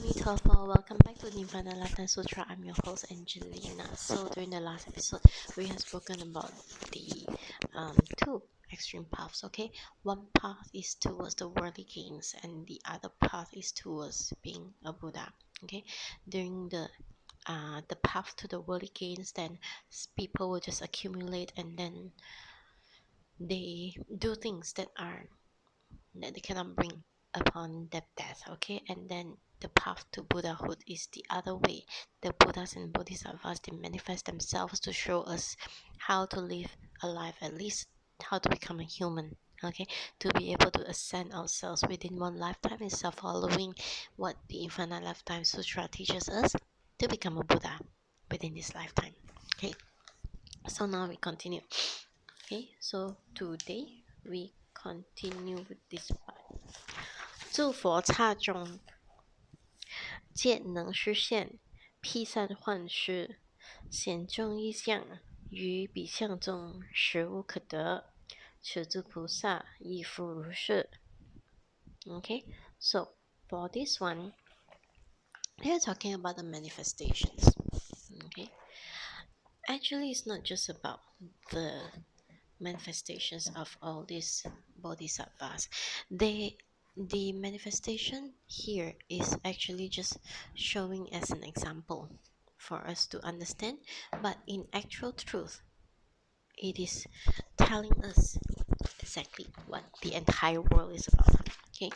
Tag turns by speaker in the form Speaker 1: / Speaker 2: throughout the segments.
Speaker 1: Amitabha, welcome back to the Infinite Lifetime Sutra. I'm your host Angelina. So during the last episode, we have spoken about the two extreme paths. Okay, one path is towards the worldly gains, and the other path is towards being a Buddha. Okay, during the path to the worldly gains, then people will just accumulate, and then they do things that they cannot bring upon their death. Okay, and then the path to Buddhahood is the other way. The Buddhas and Bodhisattvas, they manifest themselves to show us how to live a life, at least how to become a human. Okay, to be able to ascend ourselves within one lifetime instead of following what the Infinite Lifetime Sutra teaches us to become a Buddha within this lifetime. Okay, so now we continue. Okay, so today we continue with this part. 诸佛刹中，见能实现，披散幻师，显众异象，于彼相中实无可得。此诸菩萨亦复如是。Okay, so for this one, we are talking about the manifestations. Okay, actually, it's not just about the manifestations of all these bodhisattvas. The manifestation here is actually just showing as an example for us to understand, but in actual truth, it is telling us exactly what the entire world is about. Okay,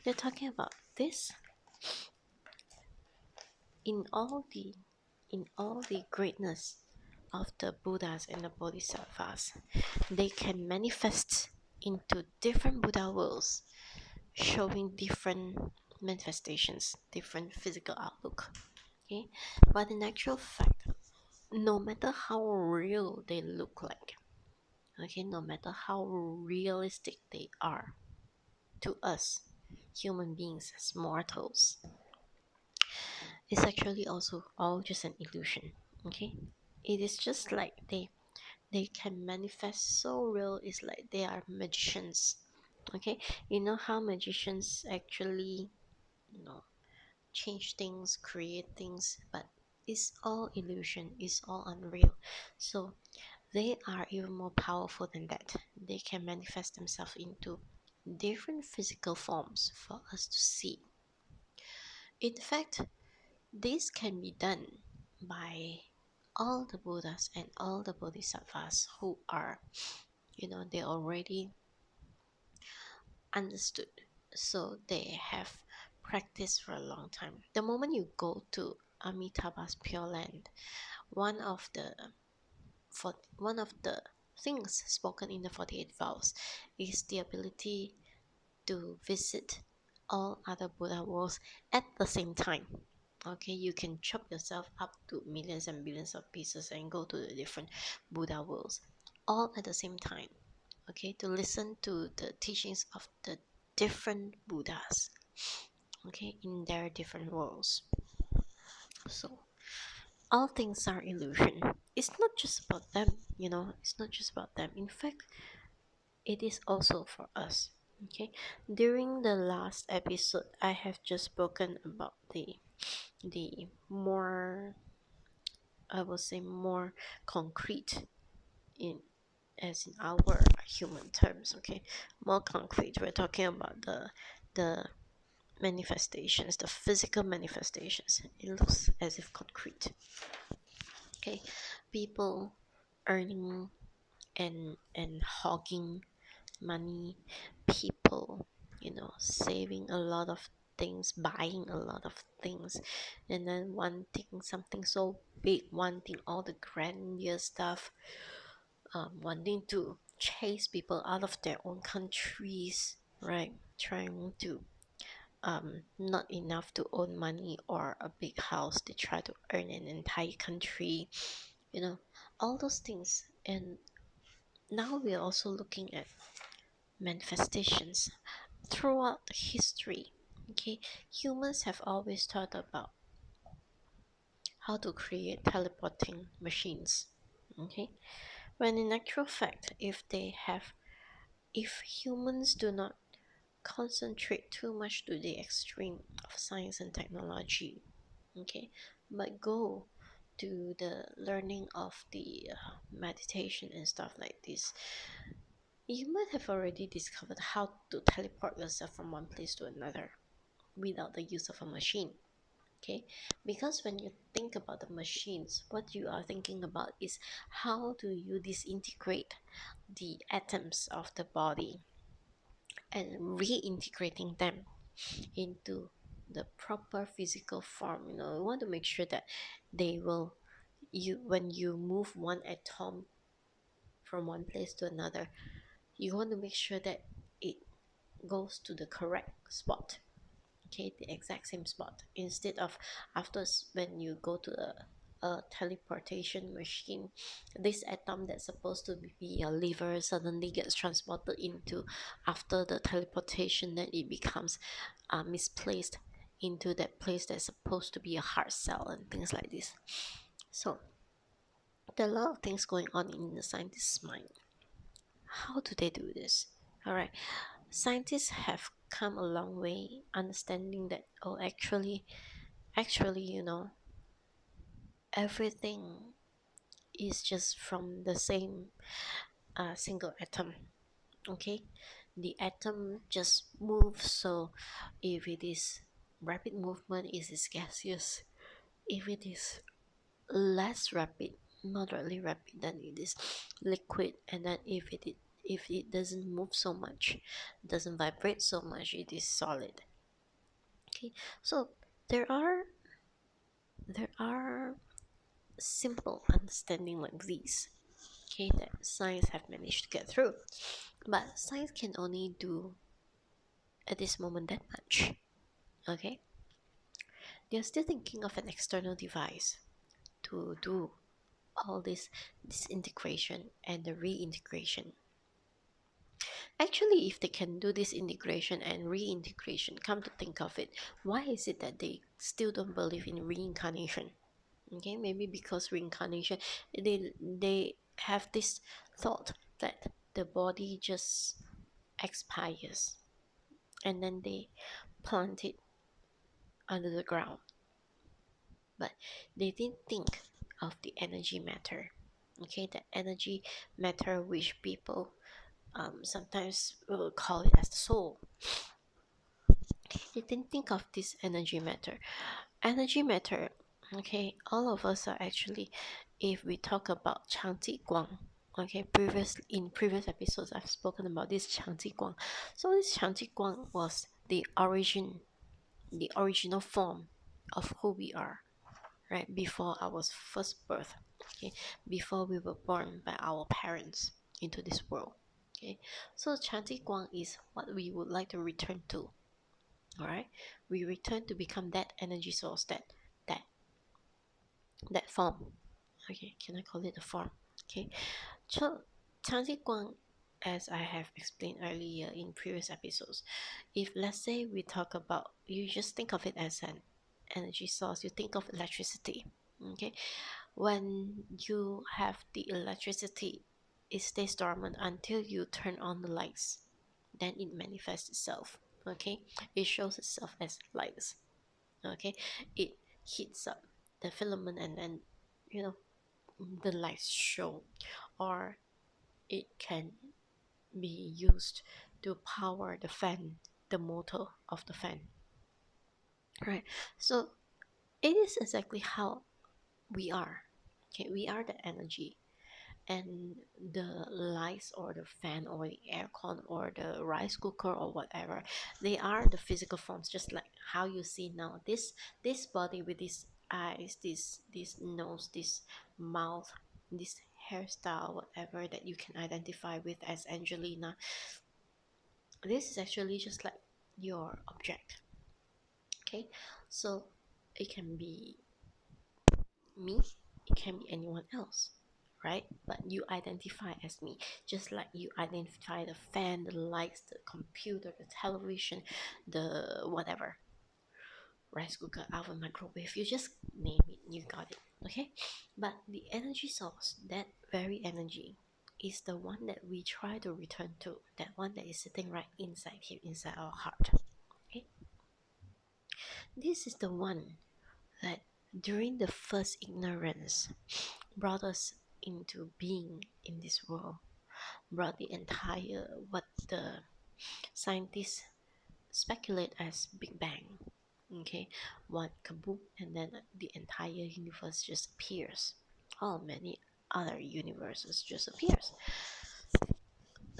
Speaker 1: they're talking about this in all the greatness of the Buddhas and the Bodhisattvas. They can manifest into different Buddha worlds, showing different manifestations, different physical outlook. Okay, but in actual fact, no matter how real they look like, okay, no matter how realistic they are to us human beings as mortals, it's actually also all just an illusion. Okay, it is just like they can manifest so real. It's like they are magicians. Okay, you know how magicians actually, change things, create things, but it's all illusion, it's all unreal. So they are even more powerful than that. They can manifest themselves into different physical forms for us to see. In fact, this can be done by all the Buddhas and all the Bodhisattvas who are, they already understood. So they have practiced for a long time. The moment you go to Amitabha's Pure Land, one of the things spoken in the 48 vows is the ability to visit all other Buddha worlds at the same time. Okay, you can chop yourself up to millions and billions of pieces and go to the different Buddha worlds all at the same time. Okay, to listen to the teachings of the different Buddhas, okay, in their different worlds. So all things are illusion. It's not just about them, it's not just about them. In fact, it is also for us. Okay, during the last episode, I have just spoken about the more, I would say, more concrete in our human terms. Okay, more concrete, we're talking about the manifestations, the physical manifestations. It looks as if concrete. Okay, people earning and hogging money, people, saving a lot of things, buying a lot of things, and then wanting something so big, wanting all the grandiose stuff, wanting to chase people out of their own countries, right? Trying to not enough to own money or a big house, they try to earn an entire country, all those things. And now we're also looking at manifestations throughout history. Okay, humans have always thought about how to create teleporting machines. Okay, when in actual fact, if humans do not concentrate too much to the extreme of science and technology, okay, but go to the learning of the meditation and stuff like this, you might have already discovered how to teleport yourself from one place to another without the use of a machine. Okay, because when you think about the machines, what you are thinking about is how do you disintegrate the atoms of the body and reintegrating them into the proper physical form. You want to make sure that they will, you when you move one atom from one place to another, you want to make sure that it goes to the correct spot, okay, the exact same spot, instead of after when you go to a teleportation machine, this atom that's supposed to be your liver suddenly gets transported into, after the teleportation, then it becomes misplaced into that place that's supposed to be a heart cell and things like this. So there are a lot of things going on in the scientist's mind. How do they do this? All right, scientists have come a long way understanding that, oh, actually, everything is just from the same single atom. Okay, the atom just moves. So if it is rapid movement, it is gaseous. If it is less rapid, moderately rapid, then it is liquid. And then if it doesn't move so much, doesn't vibrate so much, it is solid. Okay, so there are there are simple understanding like these, okay, that science have managed to get through, but science can only do at this moment that much. Okay, they're still thinking of an external device to do all this integration and the reintegration. Actually, if they can do this integration and reintegration, come to think of it, why is it that they still don't believe in reincarnation? Okay, maybe because reincarnation, they have this thought that the body just expires and then they plant it under the ground, but they didn't think of the energy matter. Okay, the energy matter which people sometimes will call it as the soul. They didn't think of this energy matter. Okay, all of us are actually, if we talk about Changji Guang, okay, in previous episodes I've spoken about this Changji Guang. So this Changji Guang was the original form of who we are, right, before our first birth, okay, before we were born by our parents into this world. Okay, so Changji Guang is what we would like to return to. All right, we return to become that energy source, that that form. Okay, can I call it a form? Okay, so Changji Guang, as I have explained earlier in previous episodes, if let's say we talk about, you just think of it as an energy source, you think of electricity. Okay, when you have the electricity, it stays dormant until you turn on the lights, then it manifests itself. Okay, it shows itself as lights. Okay, it heats up the filament and then, you know the lights show, or it can be used to power the fan, the motor of the fan, right? So it is exactly how we are. Okay, we are the energy, and the lights or the fan or the aircon or the rice cooker or whatever, they are the physical forms, just like how you see now this body with these eyes, this nose, this mouth, this hairstyle, whatever that you can identify with as Angelina. This is actually just like your object. Okay, so it can be me, it can be anyone else, right? But you identify as me, just like you identify the fan, the lights, the computer, the television, the whatever, rice cooker, oven, microwave, you just name it, you got it. Okay, but the energy source, that very energy, is the one that we try to return to, that one that is sitting right inside here, inside our heart. Okay, this is the one that during the first ignorance brought us into being in this world, brought the entire what the scientists speculate as Big Bang. Okay, one kaboom, and then the entire universe just appears. All many other universes just appears.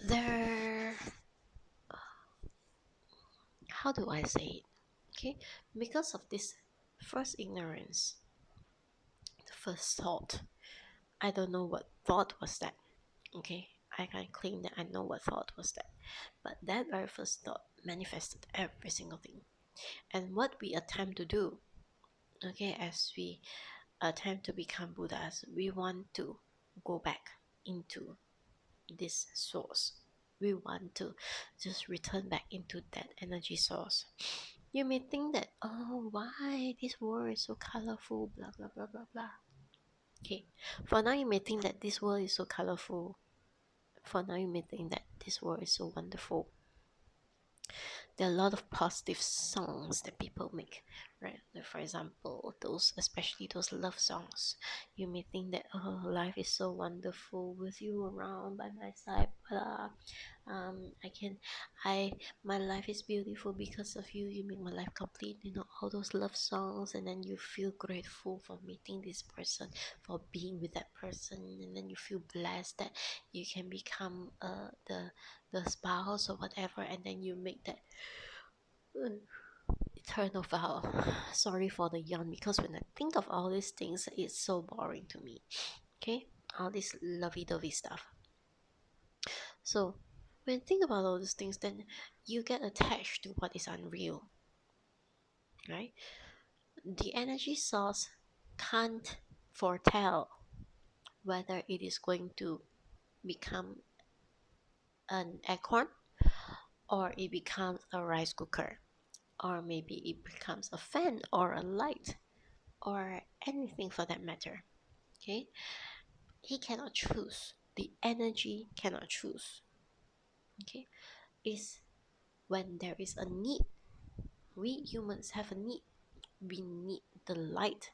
Speaker 1: There, how do I say it? Okay, because of this first ignorance, the first thought. I don't know what thought was that. Okay, I can't claim that I know what thought was that, but that very first thought manifested every single thing. And what we attempt to do, okay, as we attempt to become Buddhas, we want to go back into this source. We want to just return back into that energy source. You may think that, oh, why this world is so colorful, blah blah blah blah blah. Okay, for now you may think that this world is so colorful. For now you may think that this world is so wonderful. There are a lot of positive songs that people make, right? Like for example, those, especially those love songs. You may think that, oh, life is so wonderful with you around by my side, blah. My life is beautiful because of you. You make my life complete. You know, all those love songs, and then you feel grateful for meeting this person, for being with that person, and then you feel blessed that you can become the spouse or whatever, and then you make that eternal vow. Sorry for the yawn, because when I think of all these things, it's so boring to me. Okay, all this lovey-dovey stuff. So when you think about all these things, then you get attached to what is unreal, right? The energy source can't foretell whether it is going to become an acorn, or it becomes a rice cooker, or maybe it becomes a fan or a light, or anything for that matter. Okay, he cannot choose. The energy cannot choose. Okay, is when there is a need. We humans have a need. We need the light.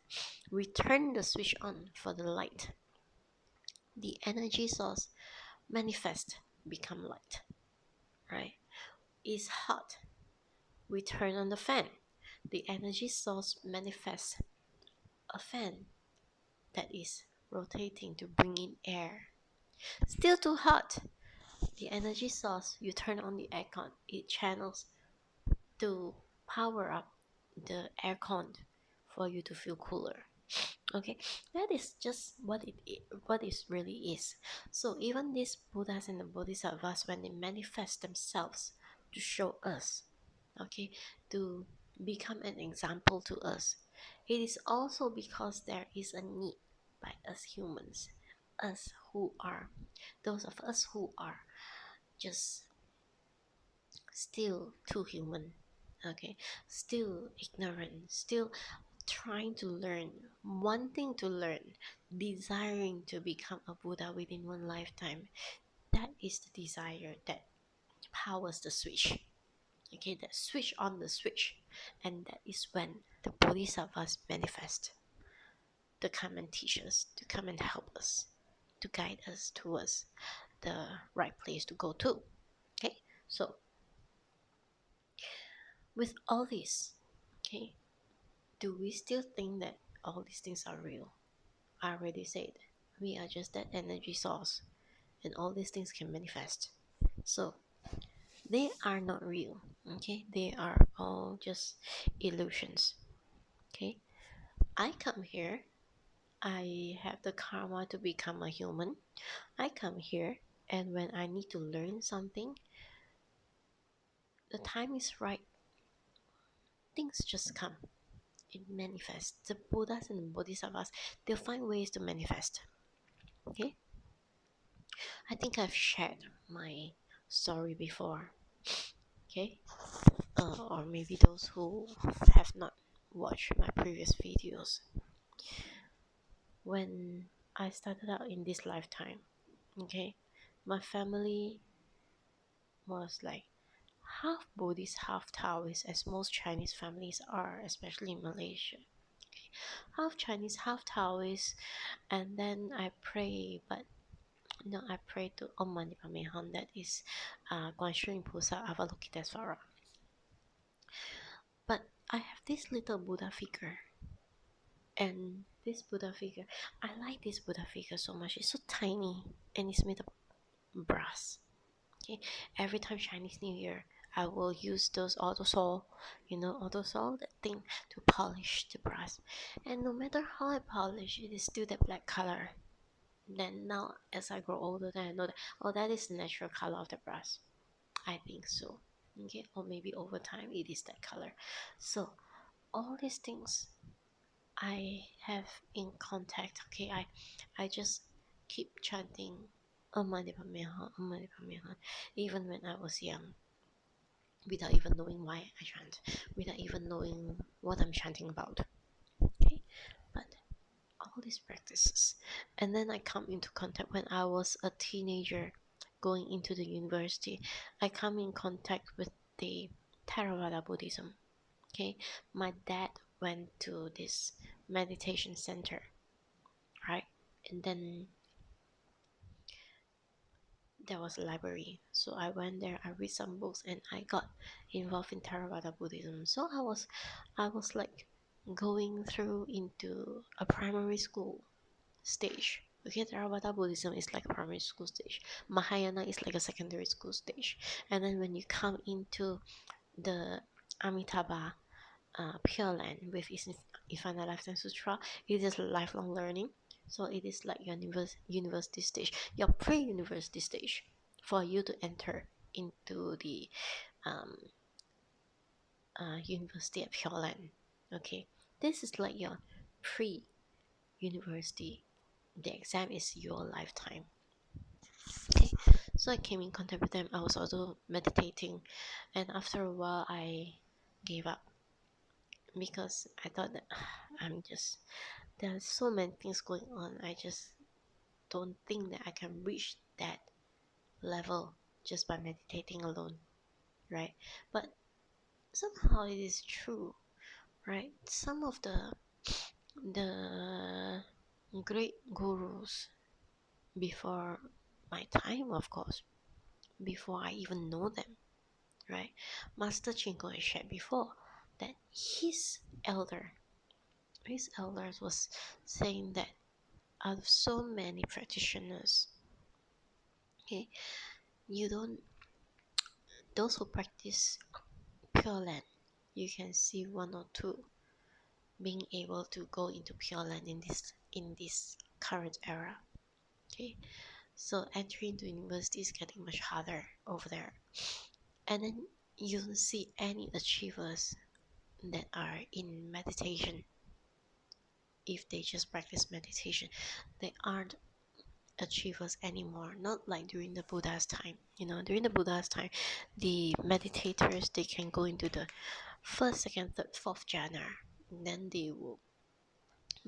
Speaker 1: We turn the switch on for the light. The energy source manifest, become light. Right? It's hot. We turn on the fan. The energy source manifests a fan that is rotating to bring in air. Still too hot. The energy source, you turn on the aircon, it channels to power up the aircon for you to feel cooler. Okay, that is just what it really is. So even these Buddhas and the Bodhisattvas, when they manifest themselves to show us, okay, to become an example to us, it is also because there is a need by us humans, us who are, those of us who are just still too human, okay, still ignorant, still trying to learn, wanting to learn, desiring to become a Buddha within one lifetime. That is the desire that powers the switch. Okay, that switch on the switch, and that is when the Bodhisattvas manifest to come and teach us, to come and help us, to guide us towards the right place to go to. Okay, so with all this, okay, do we still think that all these things are real? I already said we are just that energy source, and all these things can manifest. So they are not real. Okay, they are all just illusions. Okay, I come here, I have the karma to become a human. I come here, and when I need to learn something, the time is right, things just come. It manifests. The Buddhas and the Bodhisattvas, they'll find ways to manifest. Okay, I think I've shared my story before. Okay, or maybe those who have not watched my previous videos. When I started out in this lifetime, okay, my family was like half Buddhist, half Taoist, as most Chinese families are, especially in Malaysia. Half Chinese, half Taoist, and then I pray, but no, I pray to Om Mani Padme Hum, that is Quan Shu Pusa Avalokitesvara. But I have this little Buddha figure, and this Buddha figure, I like this Buddha figure so much. It's so tiny, and it's made of brass. Okay, every time Chinese New Year, I will use those autosol, autosol, that thing, to polish the brass. And no matter how I polish, it is still that black color. Then now, as I grow older, then I know that, oh, that is the natural color of the brass. I think so. Okay, or maybe over time it is that color. So all these things I have in contact. Okay, I just keep chanting Om Mani Padme Hum, Om Mani Padme Hum, even when I was young, without even knowing why I chant, without even knowing what I'm chanting about. Okay, but all these practices, and then I come into contact when I was a teenager, going into the university. I come in contact with the Theravada Buddhism. Okay, my dad went to this meditation center, right? And then there was a library, so I went there. I read some books, and I got involved in Theravada Buddhism. So I was like going through into a primary school stage. Okay, Theravada Buddhism is like a primary school stage. Mahayana is like a secondary school stage. And then when you come into the Amitabha Pure Land with its Infinite Lifetime Sutra, it is lifelong learning. So it is like your university stage, your pre-university stage, for you to enter into the um, university at Pure Land. Okay, this is like your pre-university. The exam is your lifetime. Okay, so I came in contact with them. I was also meditating, and after a while, I gave up because I thought that there are so many things going on. I just don't think that I can reach that level just by meditating alone, right? But somehow it is true, right? Some of the great gurus before my time, of course, before I even know them, right? Master Chinko has shared before that his elders was saying that out of so many practitioners, okay, you don't, those who practice Pure Land, you can see one or two being able to go into Pure Land in this current era. Okay, so entering into university is getting much harder over there, and then you don't see any achievers that are in meditation. If they just practice meditation, they aren't achievers anymore. Not like during the Buddha's time. During the Buddha's time, the meditators, they can go into the first, second, third, fourth jhana, and then they will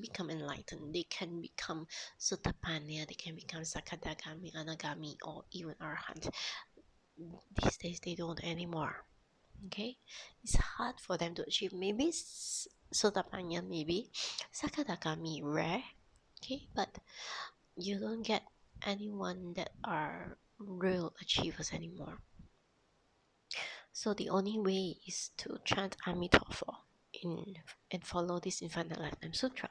Speaker 1: become enlightened. They can become Sotapanna, they can become Sakadagami, Anagami, or even Arhat. These days they don't anymore. Okay, it's hard for them to achieve. Maybe Sotapanna, maybe Sakadagami, rare. Okay, but you don't get anyone that are real achievers anymore. So the only way is to chant Amitabha and follow this Infinite Lifetime Sutra.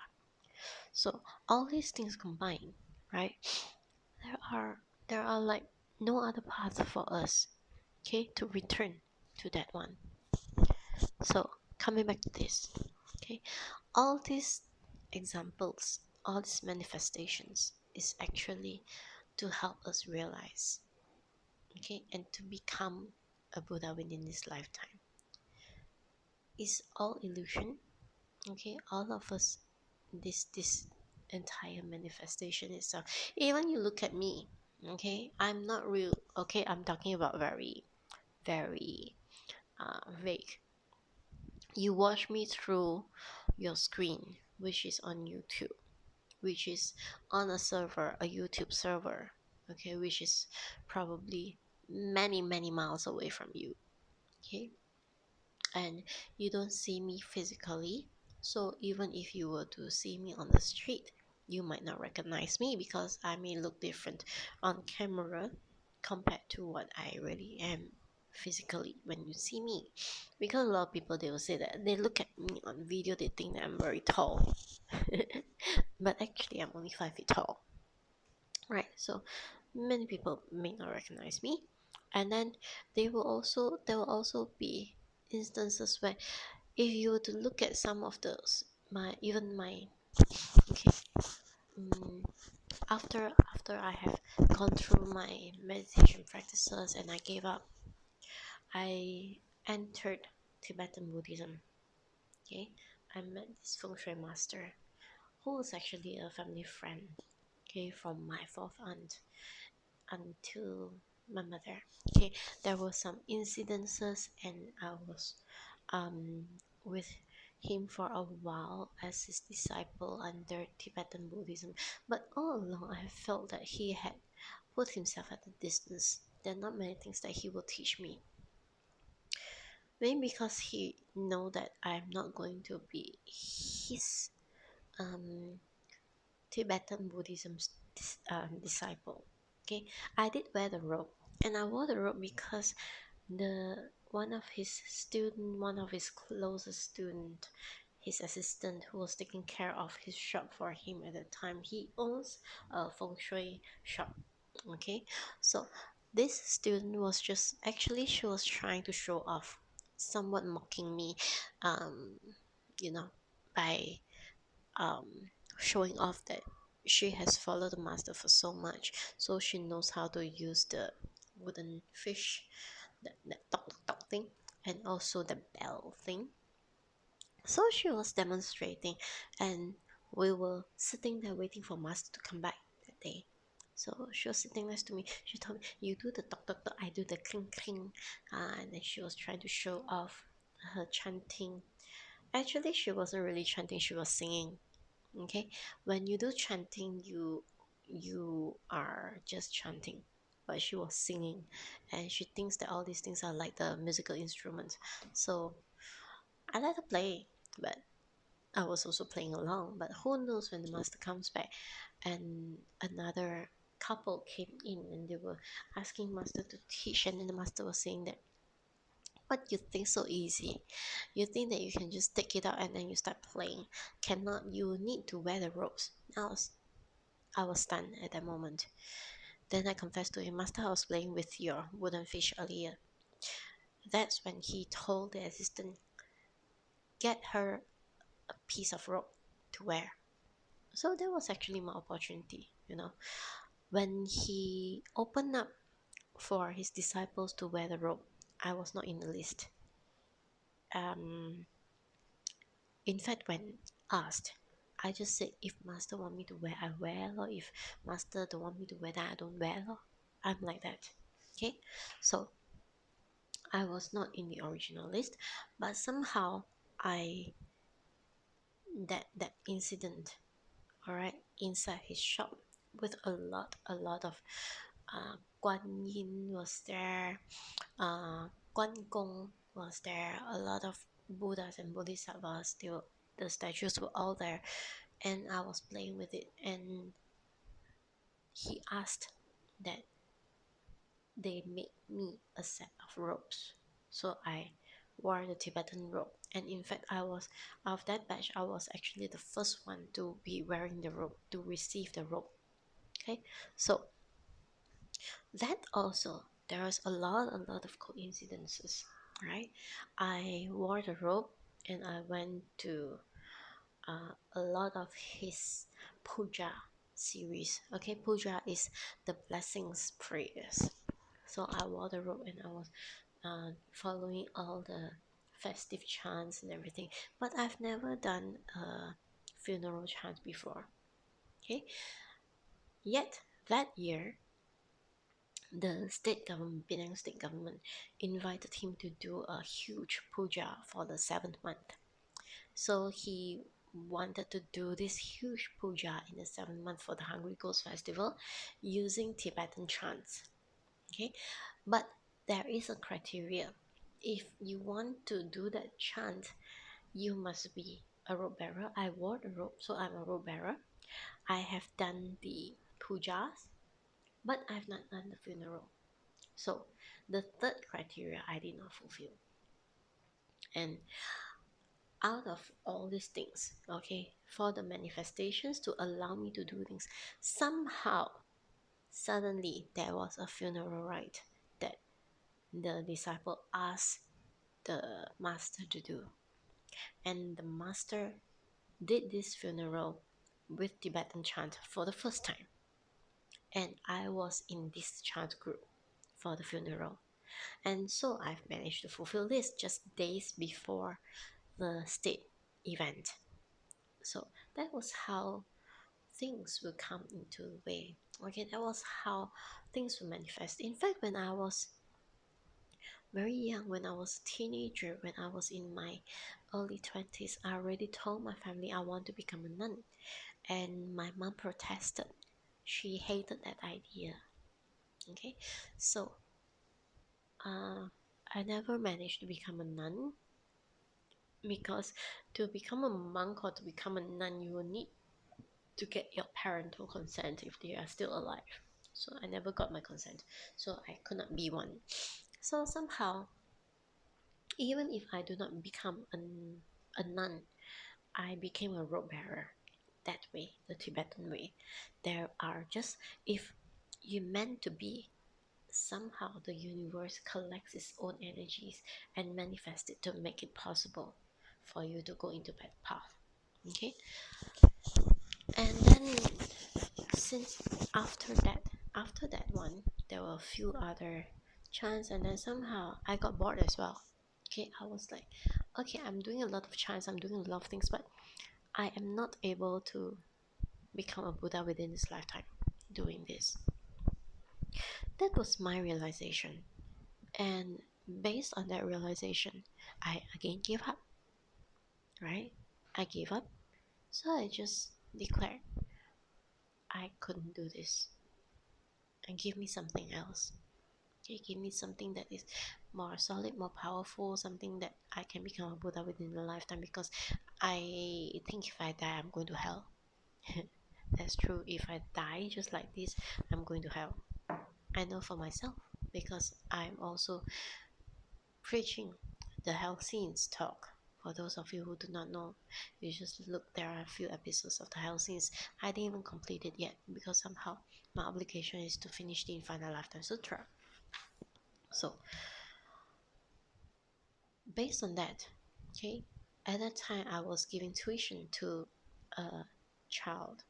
Speaker 1: So all these things combined, right? There are like no other path for us, okay, to return to that one. So coming back to this, okay, all these examples, all these manifestations is actually to help us realize, okay, and to become a Buddha within this lifetime. It's all illusion, okay? All of us, this entire manifestation itself. Even you look at me, okay? I'm not real, okay? I'm talking about very, very vague. You watch me through your screen, which is on YouTube, which is on a server, a YouTube server. okay, which is probably many, many miles away from you, okay? And you don't see me physically, so even if you were to see me on the street, you might not recognize me because I may look different on camera compared to what I really am physically when you see me. Because a lot of people, they will say that they look at me on video, they think that I'm very tall. But actually I'm only 5 feet tall, right? So many people may not recognize me. And then there will also be instances where if you were to look at some of those, my even my okay, um, after I have gone through my meditation practices and I gave up, I entered Tibetan Buddhism. Okay, I met this feng shui master who was actually a family friend. Okay, from my fourth aunt until my mother. Okay, there were some incidences, and I was um with him for a while as his disciple under Tibetan Buddhism. But all along, I felt that he had put himself at a distance. There are not many things that he will teach me. Maybe because he know that I'm not going to be his um Tibetan Buddhism's disciple. Okay, I did wear the robe, and I wore the robe because one of his closest student, his assistant who was taking care of his shop for him at the time. He owns a feng shui shop. Okay, so this student was just actually she was trying to show off, somewhat mocking me, um, you know, by um, showing off that she has followed the master for so much, so she knows how to use the wooden fish, that tok tok tok thing, and also the bell thing. So she was demonstrating, and we were sitting there waiting for master to come back that day. So she was sitting next to me. She told me, "You do the tok tok tok, I do the cling cling," and then she was trying to show off her chanting. Actually, she wasn't really chanting; she was singing. Okay, when you do chanting, you are just chanting, but she was singing, and she thinks that all these things are like the musical instruments. So I let her play, but I was also playing along. But who knows when the master comes back? And another couple came in and they were asking master to teach, and then the master was saying that, "But you think so easy? You think that you can just take it out and then you start playing? Cannot, you need to wear the ropes." I was stunned at that moment. Then I confessed to him, "Master, I was playing with your wooden fish earlier." That's when he told the assistant, "Get her a piece of rope to wear." So that was actually my opportunity, When he opened up for his disciples to wear the robe, I was not in the list. Um, in fact, when asked, I just said, if master want me to wear, I wear, or if master don't want me to wear, then I don't wear. I'm like that. Okay, so I was not in the original list, but somehow I that incident, all right, inside his shop with a lot of Guan Yin was there, Guan Gong was there, a lot of Buddhas and Bodhisattvas. The statues were all there, and I was playing with it, and he asked that they make me a set of robes. So I wore the Tibetan robe. And in fact, I was, of that batch, I was actually the first one to be wearing the robe, to receive the robe. Okay, so that also, there was a lot of coincidences, right? I wore the robe and I went to a lot of his puja series. Okay, puja is the blessings prayers. So I wore the robe and I was following all the festive chants and everything. But I've never done a funeral chant before. Okay, yet that year the state government, Penang state government, invited him to do a huge puja for the 7th month. So he wanted to do this huge puja in the 7th month for the Hungry Ghost Festival using Tibetan chants. Okay, but there is a criteria. If you want to do that chant, you must be a robe bearer. I wore the robe, so I'm a robe bearer. I have done the pujas, but I've not done the funeral. So the third criteria I did not fulfill. And out of all these things, okay, for the manifestations to allow me to do things, somehow, suddenly, there was a funeral rite that the disciple asked the master to do. And the master did this funeral with Tibetan chant for the first time. And I was in this chant group for the funeral. And so I've managed to fulfill this just days before the state event. So that was how things will come into way. Okay, that was how things will manifest. In fact, when I was very young, when I was a teenager, when I was in my early 20s, I already told my family I want to become a nun. And my mom protested. She hated that idea. Okay, so I never managed to become a nun, because to become a monk or to become a nun, you will need to get your parental consent if they are still alive. So I never got my consent, so I could not be one. So somehow, even if I do not become a nun, I became a robe bearer. That way, the Tibetan way. There are just, if you meant to be, somehow the universe collects its own energies and manifests it to make it possible for you to go into that path. Okay, and then since after that one, there were a few other chants, and then somehow I got bored as well. Okay, I was like, okay, I'm doing a lot of chants, I'm doing a lot of things, but I am not able to become a Buddha within this lifetime doing this. That was my realization. And based on that realization, I again gave up. Right? I gave up. So I just declared I couldn't do this. And give me something else. Okay, give me something that is more solid, more powerful, something that I can become a Buddha within a lifetime, because I think if I die, I'm going to hell. That's true. If I die just like this, I'm going to hell. I know for myself, because I'm also preaching the health scenes talk. For those of you who do not know, you just look, there are a few episodes of the health scenes. I didn't even complete it yet, because somehow my obligation is to finish the Infinite Lifetime Sutra. So based on that, okay, at that time I was giving tuition to a child,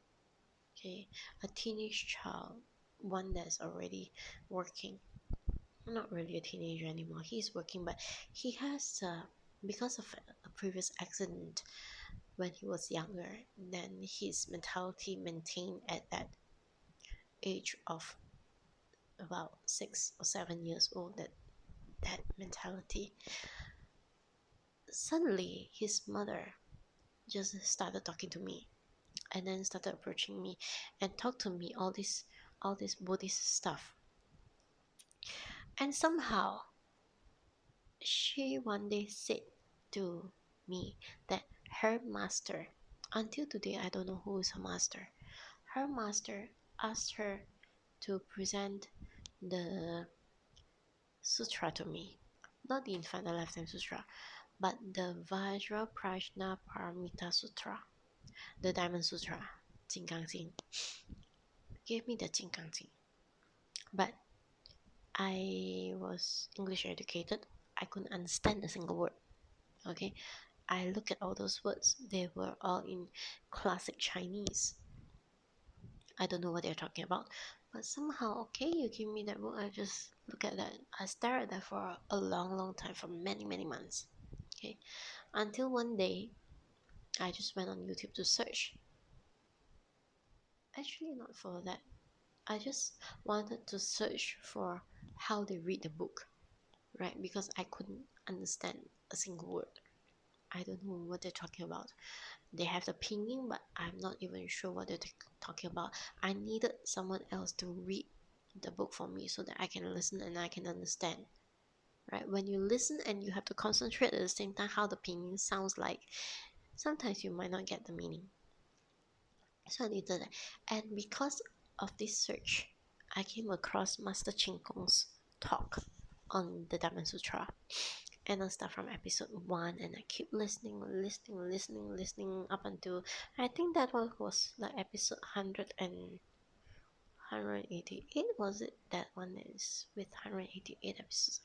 Speaker 1: okay, a teenage child, one that's already working. Not really a teenager anymore, he's working, but he has because of a previous accident when he was younger, then his mentality maintained at that age of about 6 or 7 years old, that mentality. Suddenly his mother just started talking to me, and then started approaching me and talk to me all this Buddhist stuff. And somehow she one day said to me that her master, until today I don't know who is her master, her master asked her to present the sutra to me. Not the Infinite Lifetime Sutra, but the Vajra Prajna Paramita Sutra, the Diamond Sutra, 金刚经. Gave me the 金刚经. But I was English educated. I couldn't understand a single word. Okay, I look at all those words. They were all in classic Chinese. I don't know what they're talking about. But somehow, okay, you give me that book. I just look at that. I stare at that for a long, long time, for many, many months. Okay, until one day, I just went on YouTube to search. Actually, not for that. I just wanted to search for how they read the book, right? Because I couldn't understand a single word. I don't know what they're talking about. They have the pinyin, but I'm not even sure what they're talking about. I needed someone else to read the book for me so that I can listen and I can understand. Right? When you listen and you have to concentrate at the same time how the pinyin sounds like, sometimes you might not get the meaning. So I needed that. And because of this search, I came across Master Ching Kong's talk on the Diamond Sutra. And I start from episode 1 and I keep listening up until I think that one was like episode 100 and 188. Was it that one that is with 188 episodes?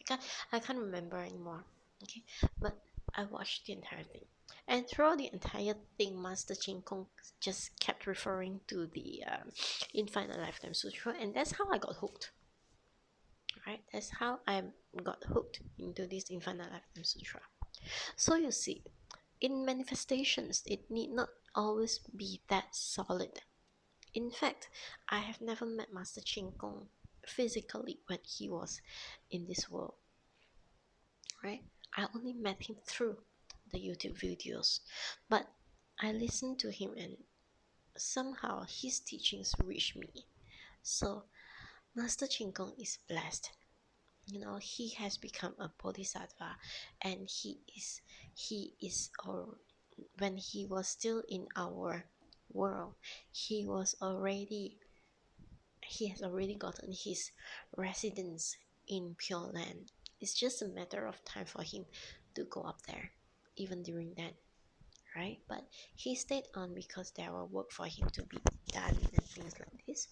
Speaker 1: I can't remember anymore. Okay, but I watched the entire thing, and throughout the entire thing, Master Ching Kong just kept referring to the Infinite Lifetime Sutra, and that's how I got hooked. Right, that's how I got hooked into this Infinite Lifetime Sutra. So you see, in manifestations, it need not always be that solid. In fact, I have never met Master Ching Kong physically when he was in this world, right? I only met him through the YouTube videos, but I listened to him and somehow his teachings reached me. So Master Ching Kong is blessed. He has become a bodhisattva, and he is or when he was still in our world, he has already gotten his residence in Pure Land. It's just a matter of time for him to go up there, even during that, right? But he stayed on because there were work for him to be done and things like this.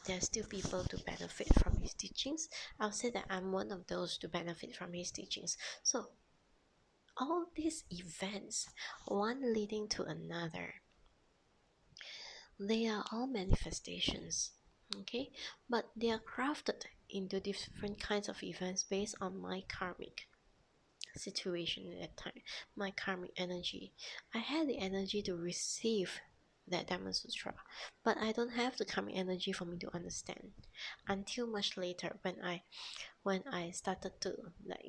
Speaker 1: There are still people to benefit from his teachings. I'll say that I'm one of those to benefit from his teachings. So all these events, one leading to another, they are all manifestations, okay? But they are crafted into different kinds of events based on my karmic situation at that time, my karmic energy. I had the energy to receive that Diamond Sutra, but I don't have the karmic energy for me to understand until much later when I started to, like,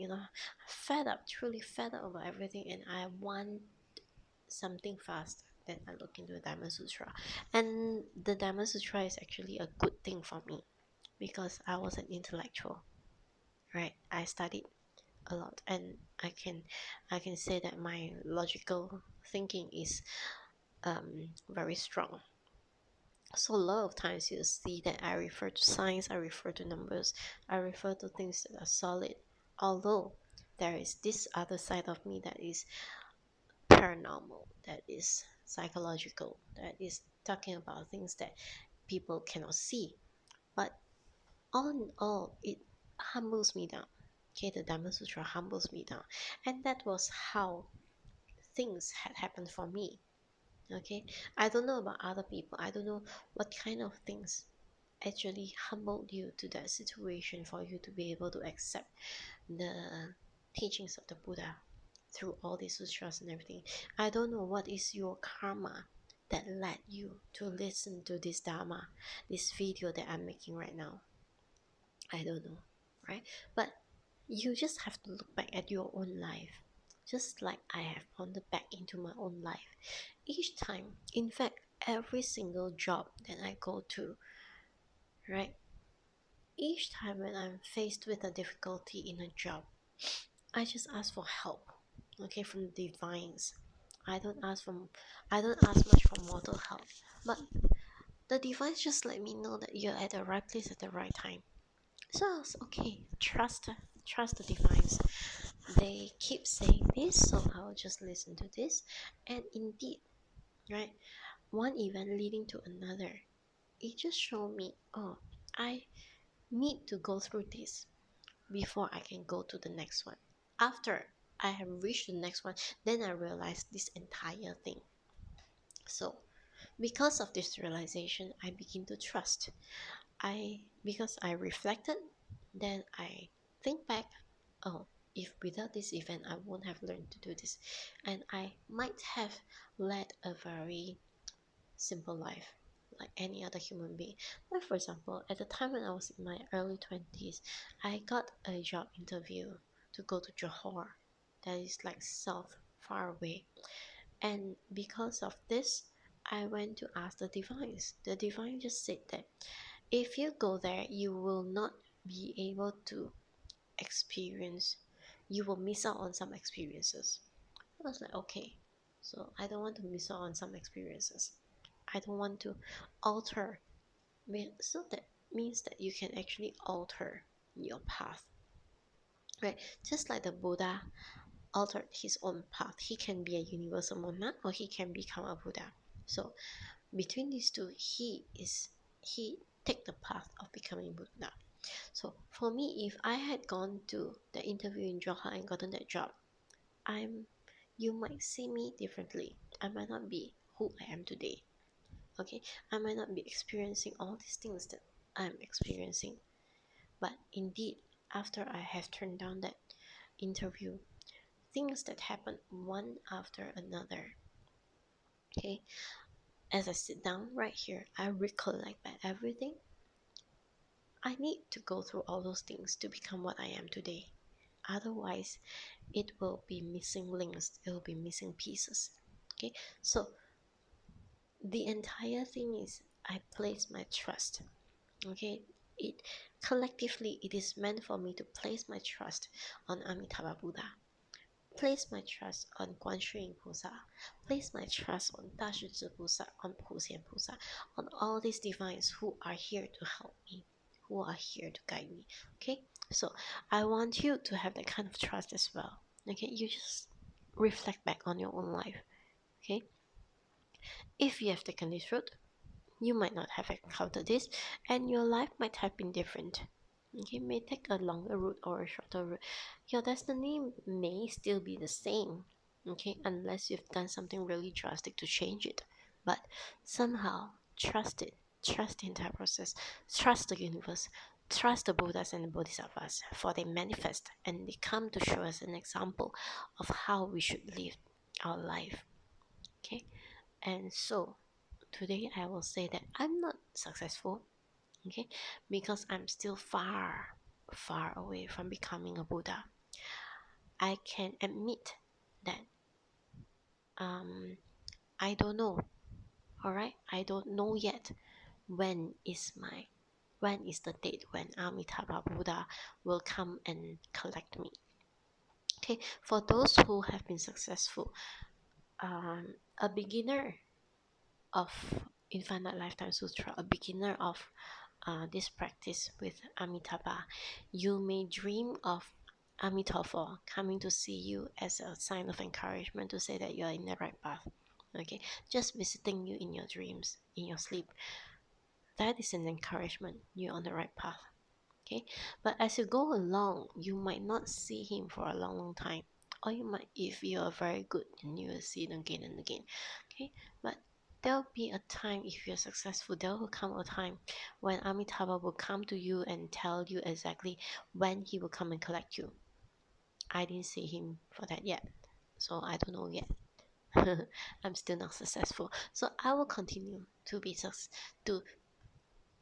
Speaker 1: fed up, truly fed up about everything, and I want something fast. Then I look into the Diamond Sutra, and the Diamond Sutra is actually a good thing for me because I was an intellectual, right? I studied a lot, and I can say that my logical thinking is very strong. So a lot of times you see that I refer to science, I refer to numbers, I refer to things that are solid, although there is this other side of me that is paranormal, that is psychological, that is talking about things that people cannot see. But all in all, it humbles me down. Okay, the Diamond Sutra humbles me down. And that was how things had happened for me. Okay, I don't know about other people. I don't know what kind of things actually humbled you to that situation for you to be able to accept the teachings of the Buddha through all these sutras and everything. I don't know what is your karma that led you to listen to this Dharma, this video that I'm making right now. I don't know, right? But you just have to look back at your own life, just like I have pondered back into my own life. Each time, in fact, every single job that I go to, right? Each time when I'm faced with a difficulty in a job, I just ask for help, okay, from the divines. I don't ask much for mortal help, but the divines just let me know that you're at the right place at the right time. So I was okay, trust the divines. They keep saying this, so I'll just listen to this. And indeed, right, one event leading to another, it just showed me, oh, I need to go through this before I can go to the next one. After I have reached the next one, then I realized this entire thing. So because of this realization, I begin to trust. Because I reflected, then I think back, oh, if without this event I won't have learned to do this, and I might have led a very simple life like any other human being. Like for example, at the time when I was in my early 20s, I got a job interview to go to Johor. that is like south, far away. And because of this, I went to ask the divines. The divine just said that if you go there, you will not be able to experience, you will miss out on some experiences. I was like, okay, so I don't want to miss out on some experiences. I don't want to alter. So that means that you can actually alter your path, right? Just like the Buddha altered his own path. He can be a universal monarch or he can become a Buddha. So between these two, he take the path of becoming Buddha. So for me, if I had gone to the interview in Johor and gotten that job, you might see me differently. I might not be who I am today. Okay, I might not be experiencing all these things that I'm experiencing. But indeed, after I have turned down that interview, things that happen one after another. Okay, as I sit down right here, I recollect back everything. I need to go through all those things to become what I am today. Otherwise, it will be missing links, it will be missing pieces. Okay, so the entire thing is I place my trust. Okay, it collectively it is meant for me to place my trust on Amitabha Buddha, place my trust on Quan Shu Yin Pusa, place my trust on Da Shi Zhi Pusa, on Pu Xian Pusa, on all these divines who are here to help me, who are here to guide me. Okay, so I want you to have that kind of trust as well. Okay, you just reflect back on your own life. Okay, if you have taken this route, you might not have encountered this, and your life might have been different. Okay, may take a longer route or a shorter route. Your destiny may still be the same, okay, unless you've done something really drastic to change it. But somehow, trust it. Trust the entire process. Trust the universe. Trust the Buddhas and the Bodhisattvas, for they manifest and they come to show us an example of how we should live our life. Okay, and so today I will say that I'm not successful, okay, because I'm still far, far away from becoming a Buddha. I can admit that I don't know, all right, I don't know yet when is the date when Amitabha Buddha will come and collect me. Okay, for those who have been successful, a beginner of Infinite Lifetime Sutra, a beginner of this practice with Amitabha, you may dream of Amitabha coming to see you as a sign of encouragement to say that you are in the right path. Okay, just visiting you in your dreams, in your sleep. That is an encouragement you're on the right path. Okay, but as you go along, you might not see him for a long, long time, or you might, if you are very good, then you will see it again and again. Okay, but there'll be a time, if you're successful, there will come a time when Amitabha will come to you and tell you exactly when he will come and collect you. I didn't see him for that yet, so I don't know yet. I'm still not successful, so I will continue to be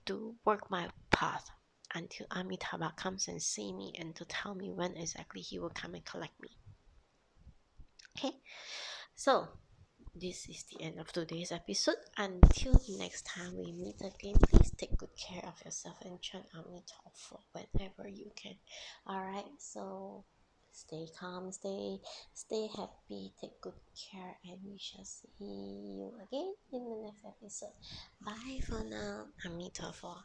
Speaker 1: to work my path until Amitabha comes and see me and to tell me when exactly he will come and collect me. Okay, so this is the end of today's episode. Until the next time we meet again, please take good care of yourself and chant Amitabha whenever you can. Alright, so stay calm, stay happy, take good care, and we shall see you again in the next episode. Bye for now. Amitabha.